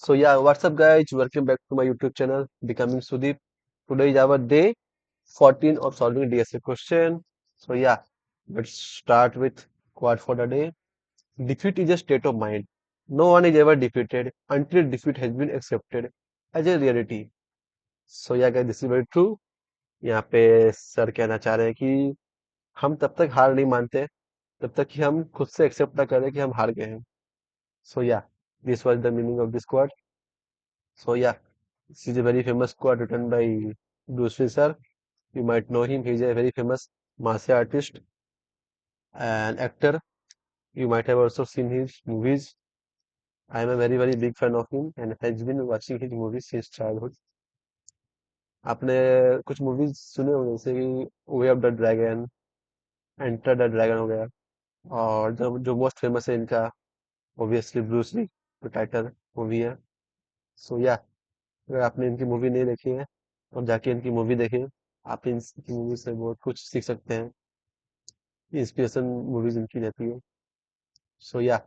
So yeah, what's up guys? Welcome back to my YouTube channel, Becoming Sudeep. Today is our day 14 of solving DSA question. So yeah, let's start with quad for the day. Defeat is a state of mind. No one is ever defeated until defeat has been accepted as a reality. So yeah guys, this is very true. यहाँ पे sir कहना चाह रहे हैं कि हम तब तक हार नहीं मानते तब तक कि हम खुद से एक्सेप्ट ना करें कि हम हार गए हैं. So yeah, this was the meaning of this quote. So yeah, this is a very famous quote written by Bruce Lee sir. You might know him. He's a very famous martial artist and actor. You might have also seen his movies. I am a very big fan of him and has been watching his movies since childhood. आपने कुछ movies सुने होंगे जैसे कि way of the dragon, enter the dragon हो गया और जो जो मोस्ट फेमस है इनका ऑब्वियसली ब्रूस ली जो टाइटल मूवी है. सो या अगर आपने इनकी मूवी नहीं देखी है तो जाके इनकी मूवी देखें. आप इनकी मूवी से बहुत कुछ सीख सकते हैं. इंस्पिरेशन मूवीज इनकी रहती है. So yeah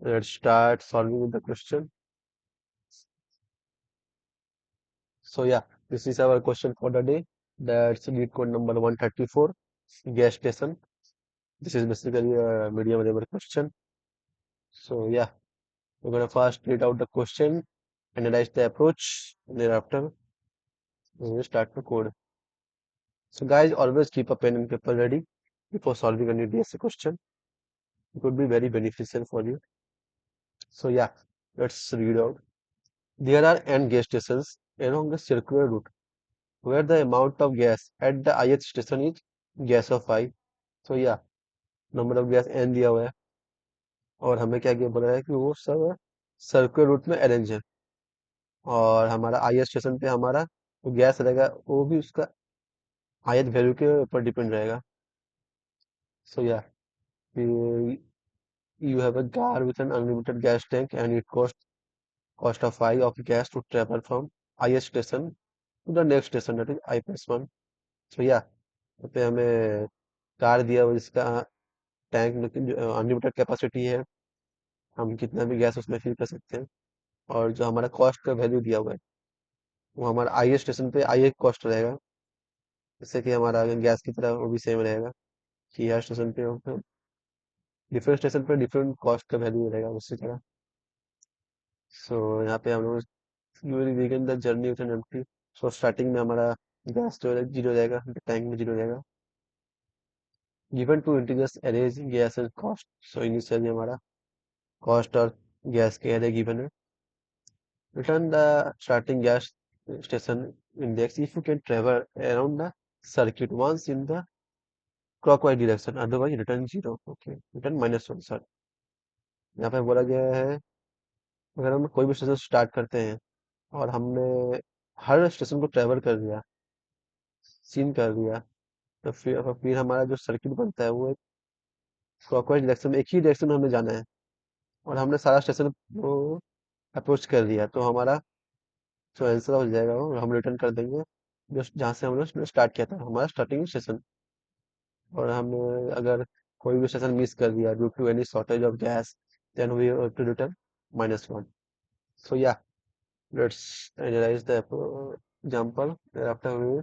let's start solving with the question. So yeah this is our question for the day. That's LeetCode number 134, gas station. This is basically a medium level question. So yeah, we're gonna first read out the question, analyze the approach, and thereafter we will start the code. So guys, always keep a pen and paper ready before solving any DSA question. It would be very beneficial for you. So yeah, let's read out. There are n gas stations along a circular route where the amount of gas at the ith station is gas of I. So yeah, number of gas n दिया हुआ है और हमें क्या क्या बोला है कि वो सब सर्कुलर रूट में अरेंज है और हमारा ith स्टेशन पे हमारा जो गैस रहेगा वो भी उसका ith वैल्यू के ऊपर डिपेंड रहेगा. So yeah, you have a car with an unlimited gas tank and it cost of I of gas to travel from ith station to the next station that is I plus 1. So yeah, यहाँ पे हमें car दिया हुआ जिसका tank में unlimited capacity है. हम कितना भी गैस उसमें फिल कर सकते हैं और जो हमारा कॉस्ट का वैल्यू दिया हुआ है वो हमारा आई स्टेशन पे आई कॉस्ट रहेगा. जैसे कि हमारा गैस की तरह वो भी सेम रहेगा कि हर स्टेशन पे डिफरेंट स्टेशन पे डिफरेंट कॉस्ट का वैल्यू रहेगा उसी तरह. सो यहाँ पे हम लोग you will begin the journey with an empty. So starting में हमारा गैस जो है जीरो रहेगा, टैंक में जीरो रहेगा. Given two integers arrays gas and cost. So initially हमारा कॉस्ट और गैस के एरे गिवन है. Return the starting gas station index if you can travel around the circuit once in the clockwise direction, otherwise return 0. Okay, return -1. Sir यहाँ पे बोला गया है अगर हम कोई भी स्टेशन स्टार्ट करते हैं और हमने हर स्टेशन को ट्रेवल कर दिया, सीन कर दिया, तो फिर हमारा जो सर्किट बनता है वो एक क्लॉकवाइज डायरेक्शन में एक ही डायरेक्शन में हमें जाना है और हमने सारा स्टेशन को अप्रोच कर दिया तो हमारा जो आंसर हो जाएगा वो हम रिटर्न कर देंगे जो जहाँ से हमने स्टार्ट किया था हमारा स्टार्टिंग स्टेशन. और हम अगर कोई भी सेशन मिस कर दिया due to any shortage of gas then we have to return -1. So yeah let's analyze the example after we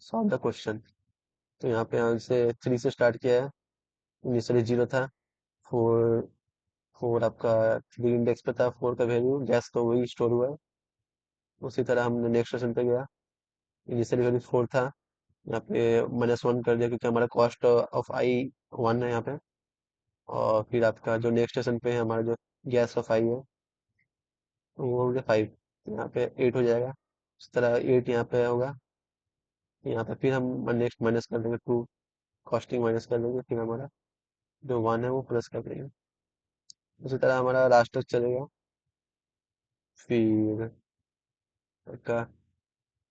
solve the question. तो यहाँ पे हमसे 3 से स्टार्ट किया है. इनिशियली 0 था. 4 4 आपका 3 इंडेक्स पे था. 4 का वैल्यू गैस का वही स्टोर हुआ है. उसी तरह हमने नेक्स्ट स्टेशन पे गया. इनिशियली वैल्यू 4 था. यहाँ पे -1 कर दिया क्योंकि हमारा कॉस्ट ऑफ आई 1 है यहाँ पे. और फिर आपका जो नेक्स्ट स्टेशन पे है हमारा जो गैस का 5 है वो हो गया 5. यहाँ पे 8 हो जाएगा. इस तरह 8 यहाँ पे होगा. यहाँ पे फिर हम नेक्स्ट माइनस कर देंगे 2. कॉस्टिंग माइनस कर देंगे फिर हमारा जो 1 है वो प्लस कर देंगे. उसी तरह हमारा लास्ट तक चलेगा. फिर का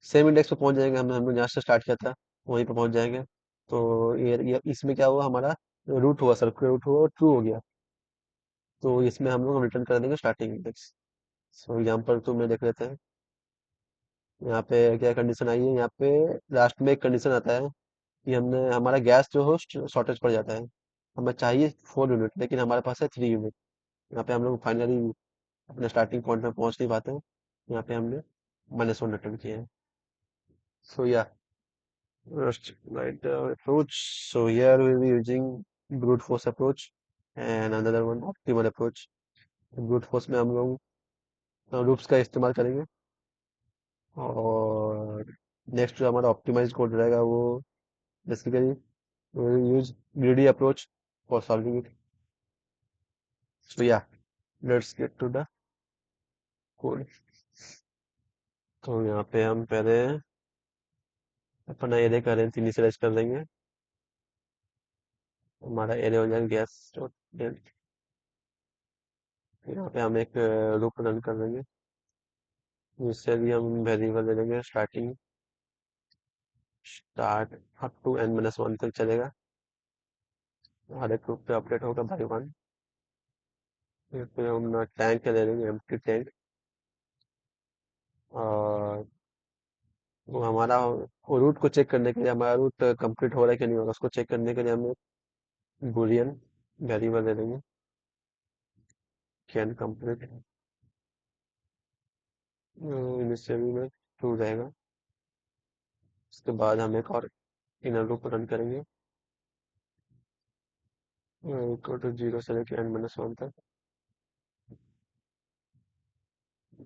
सेम इंडेक्स पे पहुंच जाएंगे. हमने जहाँ से स्टार्ट किया था वहीं पे पहुंच जाएंगे. तो ये इसमें क्या हुआ हमारा रूट हुआ सर्कुलर रूट हुआ और ट्रू हो गया. तो इसमें हम लोग रिटर्न कर देंगे स्टार्टिंग इंडेक्स. सो एग्जाम्पल 2 में देख लेते हैं. यहाँ पे क्या कंडीशन आई है. यहाँ पे लास्ट में एक कंडीशन आता है कि हमने हमारा गैस जो हो शॉर्टेज पड़ जाता है. हमें चाहिए 4 यूनिट लेकिन हमारे पास है 3 यूनिट. यहाँ पे हम लोग फाइनली अपने स्टार्टिंग पॉइंट में पहुंच नहीं पाते हैं, यहाँ पे हमने -1 रिटर्न किया है। सो या right approach. So here we'll be using brute force approach and another one optimal approach. Brute force में हम लोग लूप्स का इस्तेमाल करेंगे, और नेक्स्ट जो हमारा ऑप्टिमाइज कोड रहेगा वो basically we'll use greedy approach for solving it. So yeah, let's get to the code. तो यहाँ पे हम पहले अपना एरे का रेंज इनिशियलाइज कर देंगे। हमारा एरे हो जाएगा गैस डॉट डेट। यहाँ पे हम एक लूप रन कर देंगे, जिससे भी हम वेरिएबल ले लेंगे starting start up to n-1 तक चलेगा। हर एक ग्रुप पे अपडेट होगा बाई वन। फिर हम टैंक ले लेंगे, एम्प्टी टैंक। और वो हमारा वो रूट को चेक करने के लिए, हमारा रूट कंप्लीट हो रहा है कि नहीं हो रहा, उसको चेक करने के लिए हम एक बूलियन वेरिएबल ले लेंगे, कैन कंप्लीट। इनिशियली में ट्रू रहेगा। उसके बाद हम एक और इनर लूप रन करेंगे, इक्वल टू 0 से लेकर n-1 तक।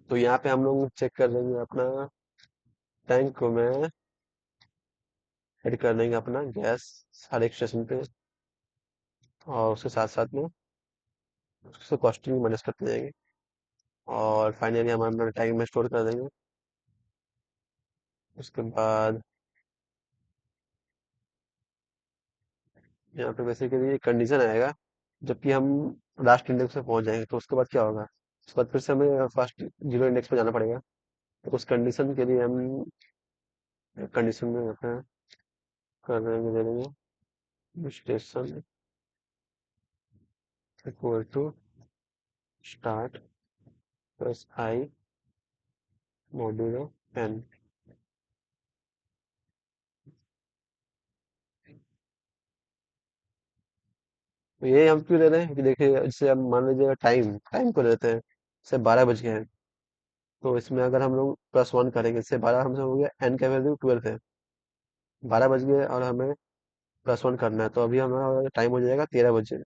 तो यहाँ पे हम लोग चेक कर लेंगे अपना टैंक को मैं ऐड कर देंगे अपना गैस हर एक स्टेशन पे, और उसके साथ साथ में उससे कॉस्टिंग माइनस करते जाएंगे, और फाइनली हम अपना टैंक में स्टोर कर देंगे। उसके बाद यहाँ पे बेसिकली एक कंडीशन आएगा, जबकि हम लास्ट इंडेक्स पे पहुंच जाएंगे, तो उसके बाद क्या होगा, उसके बाद फिर से हमें फर्स्ट 0 इंडेक्स पे जाना पड़ेगा। तो उस कंडीशन के लिए हम कंडीशन में अपना कर देंगे, दे देंगे station equal to start plus I modulo N. तो ये हम क्यों ले रहे हैं कि देखिए, जैसे हम मान लीजिए टाइम टाइम को लेते हैं, जैसे 12 बज गए हैं, तो इसमें अगर हम लोग +1 करेंगे, जैसे 12 हमसे हो गया, एन का वैल्यू 12 है, 12 बज गए और हमें +1 करना है, तो अभी हमारा टाइम हो जाएगा 13 बजे।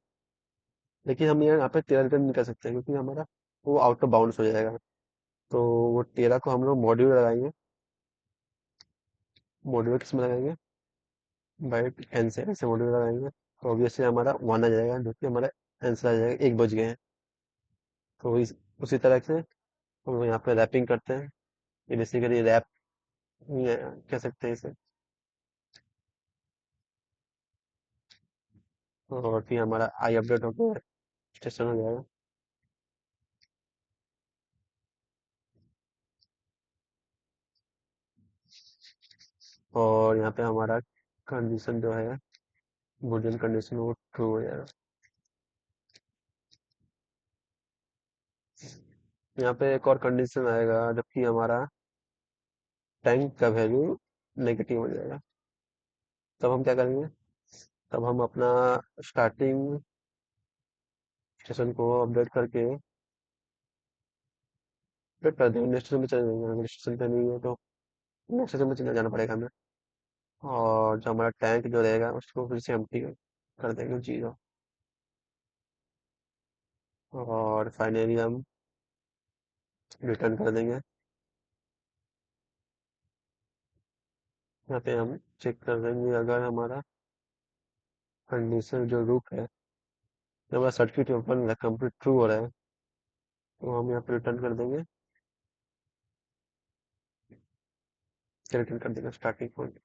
लेकिन हम यहाँ पे 13 रिटर्न नहीं कर सकते, क्योंकि हमारा वो आउट ऑफ बाउंड्स हो जाएगा। तो वो 13 को हम लोग मॉड्यूल लगाएंगे। मॉड्यूल किस में लगाएंगे, बाई एन से ऐसे मॉड्यूल लगाएंगे, तो ऑब्वियसली हमारा 1 आ जाएगा, जो कि हमारा आंसर आ जाएगा 1 बज गए हैं। तो उसी तरह से हम लोग यहाँ पे रैपिंग करते हैं। ये बेसिकली रैप कह सकते हैं इसे। और फिर हमारा आई अपडेट होकर स्टेशन हो जाएगा। और यहाँ पे हमारा कंडीशन जो है, बूलियन कंडीशन, वो ट्रू हो जाएगा। यहाँ पे एक और कंडीशन आएगा, जबकि हमारा टैंक का वैल्यू नेगेटिव हो जाएगा। तब हम क्या करेंगे, तब हम अपना स्टार्टिंग स्टेशन को अपडेट करके अपडेट कर देंगे, नेक्स्ट स्टेशन में चले जाएंगे। अगर स्टेशन पे नहीं है तो नेक्स्ट स्टेशन में चले जाना पड़ेगा हमें। और जो हमारा टैंक जो रहेगा, उसको फिर से एम्प्टी कर देंगे 0। और फाइनली हम रिटर्न कर देंगे। यहाँ पे हम चेक कर देंगे, अगर हमारा कंडीशन जो लूप है, जब हमारा सर्किट ओपन कंप्लीट ट्रू हो रहा है, तो हम यहाँ पे रिटर्न कर देंगे। रिटर्न कर देंगे स्टार्टिंग पॉइंट,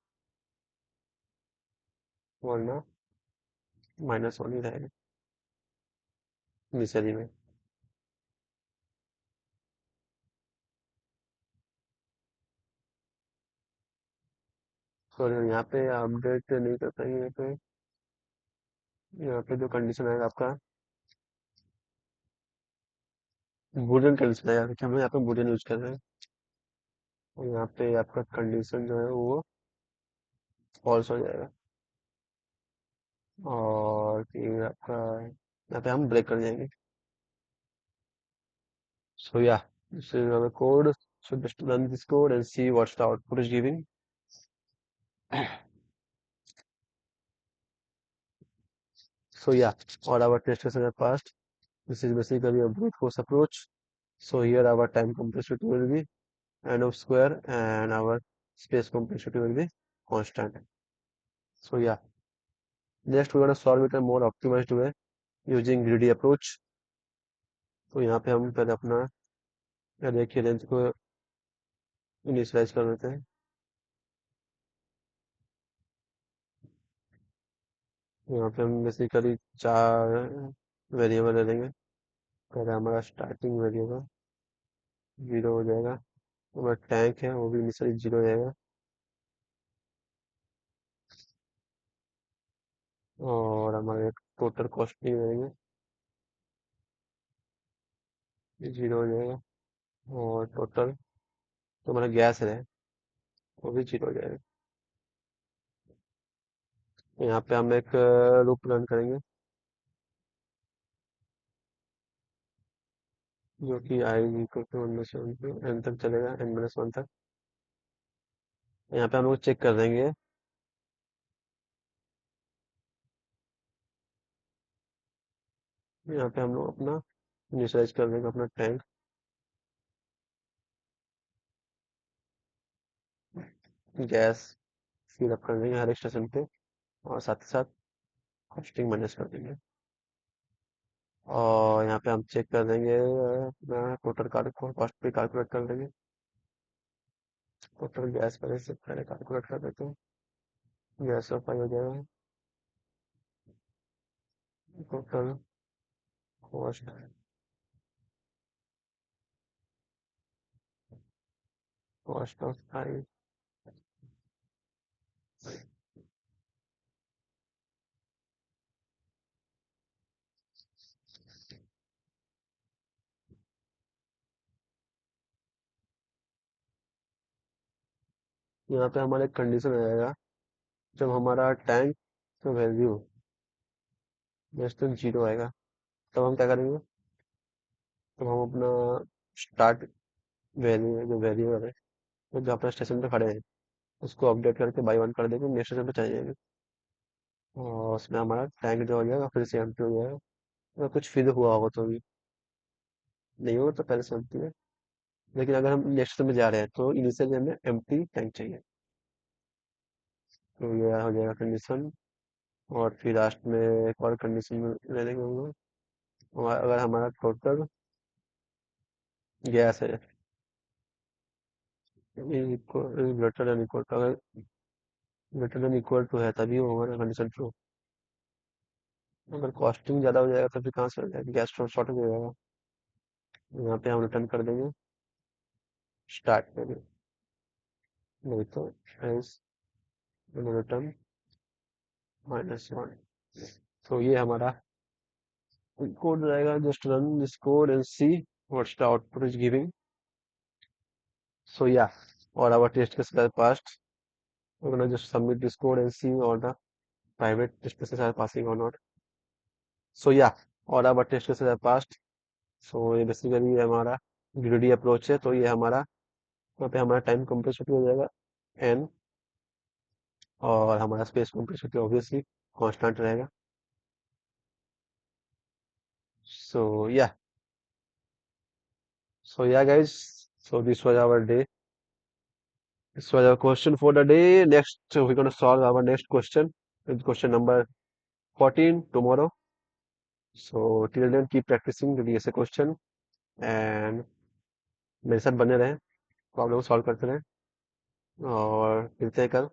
वरना -1 ही रहेगा इनिशियली में। सॉरी, यहाँ पे अपडेट नहीं कर पाएंगे। यहाँ पे जो कंडीशन आएगा आपका बूलियन कंडीशन आएगा, क्योंकि हम लोग यहाँ पे बूलियन यूज कर रहे हैं। और यहाँ पे आपका कंडीशन जो है वो फॉल्स हो जाएगा, और फिर आपका यहाँ पे हम ब्रेक कर जाएंगे। So yeah, this is our code. So just run this code and see what's the output is giving. So yeah, all our test cases are passed. This is basically a brute force approach. So here our time complexity will be n of square and our space complexity will be constant. So yeah, next we're gonna solve it in a more optimized way using greedy approach. तो यहाँ पे हम पहले अपना अरे के length को initialise कर देते हैं। यहाँ पे हम बेसिकली 4 वेरिएबल ले लेंगे। पहले हमारा स्टार्टिंग वेरिएबल 0 हो जाएगा, हमारा टैंक है वो भी इनिशियली 0 हो जाएगा, और हमारा एक टोटल कॉस्टिंग लेंगे, ये 0 हो जाएगा, और टोटल तो हमारा गैस है वो भी 0 हो जाएगा। यहाँ पे हम एक लूप रन करेंगे जो कि आई इक्वल टू एन तक चलेगा, n-1 तक। यहाँ पे हम लोग चेक कर देंगे, यहाँ पे हम लोग अपना इनिशियलाइज कर देंगे अपना टैंक, गैस फिल अप कर देंगे हर एक स्टेशन पे, और साथ ही साथ कॉस्टिंग मैनेज कर देंगे। और यहाँ पे हम चेक कर देंगे अपना टोटल कॉस्ट भी कैलकुलेट कर देंगे। टोटल गैस पहले से पहले कैलकुलेट कर देते हैं, गैस का 5 हो जाएगा, टोटल कॉस्ट कॉस्ट ऑफ 5। यहाँ पे हमारा एक कंडीशन आएगा, जब हमारा टैंक का वैल्यू लेस देन 0 आएगा तब हम क्या करेंगे, तब हम अपना स्टार्ट वैल्यू जो वेरिएबल है तो जो अपना स्टेशन पे खड़े हैं उसको अपडेट करके बाई 1 कर देंगे, नेक्स्ट स्टेशन पे चले जाएंगे, और उसमें हमारा टैंक जो हो जाएगा फिर से एम्प्टी हो जाएगा। अगर कुछ फिल हुआ होगा तो भी, नहीं होगा तो पहले से एम्प्टी है। लेकिन अगर हम नेक्स्ट स्टेशन में जा रहे हैं तो इनिशियली हमें एम्प्टी टैंक चाहिए। तो ये हो जाएगा कंडीशन, और फिर लास्ट में एक और कंडीशन ले लेंगे हम लोग, और अगर हमारा टोटल गैस है ग्रेटर देन इक्वल टू, अगर ग्रेटर देन इक्वल टू है तभी वो होगा कंडीशन ट्रू। अगर कॉस्टिंग ज्यादा हो जाएगा तो फिर कहाँ से हो जाएगा, गैस शॉर्टेज हो जाएगा। यहाँ पे हम रिटर्न कर देंगे स्टार्ट में, नहीं तो एल्स रिटर्न -1। तो ये हमारा कोड रहेगा, just run this code and see what's the output is giving. So yeah, all our test cases are passed. We're gonna just submit this code and see all the private test cases are passing or not. So yeah, all our test cases are passed. So ये basically हमारा greedy approach है, तो ये हमारा यहाँ पे हमारा time complexity हो जाएगा n, और हमारा स्पेस कम्प्लेक्सिटी ऑब्वियसली कांस्टेंट रहेगा। So yeah, so yeah guys, so this was our day. This was our question for the day. Next, we're gonna solve our next question. It's question number 14 tomorrow. So till then, keep practicing the DSA question and मेरे साथ बने रहें, problem को solve करते रहें, और मिलते हैं कल,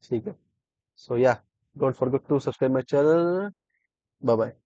ठीक है। So yeah, don't forget to subscribe my channel. Bye bye.